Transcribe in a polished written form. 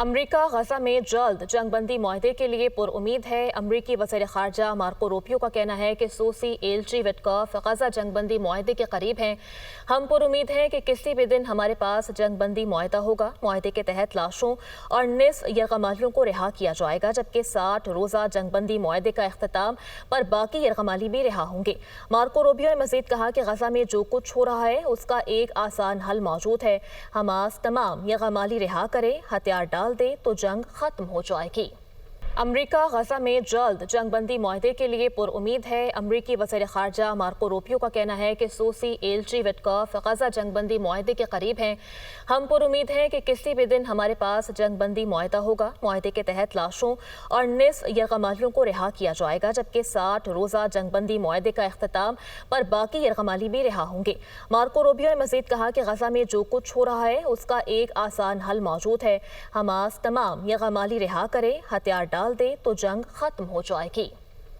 अमरीका गजा में जल्द जंगबंदी मुआहदे के लिए पुरउम्मीद है। अमरीकी वज़ीर ख़ारजा मार्को रूबियो का कहना है कि सूसी एलची विटकॉफ गजा जंगबंदी मुआहदे के करीब हैं। हम पुरउम्मीद हैं कि किसी भी दिन हमारे पास जंगबंदी मुआहदा होगा। मुआहदे के तहत लाशों और निस यरगमालियों को रिहा किया जाएगा, जबकि 60 रोज़ा जंगबंदी मुआहदे का अख्तिताम पर बाकी यरगमाली भी रिहा होंगे। मार्को रूबियो ने मज़ीद कहा कि गजा में जो कुछ हो रहा है उसका एक आसान हल मौजूद है। हमास तमाम यरगमाली रिहा करे, हथियार डाल दे तो जंग खत्म हो जाएगी। अमरीका गजा में जल्द जंगबंदी मुआहदे के लिए पुरउम्मीद है। अमरीकी वज़ीर ख़ारजा मार्को रूबियो का कहना है कि सूसी एलची विटकॉफ गजा जंगबंदी मुआहदे के करीब हैं। हम पुरउम्मीद हैं कि किसी भी दिन हमारे पास जंगबंदी मुआहदा होगा। मुआहदे के तहत लाशों और निस यरगमालियों को रिहा किया जाएगा, जबकि 60 रोज़ा जंगबंदी मुआहदे का अख्तिताम पर बाकी यरगमाली भी रिहा होंगे। मार्को रूबियो ने मज़ीद कहा कि गजा में जो कुछ हो रहा है उसका एक आसान हल मौजूद है। हमास तमाम यरगमाली रिहा करे, हथियार डाल दे तो जंग खत्म हो जाएगी।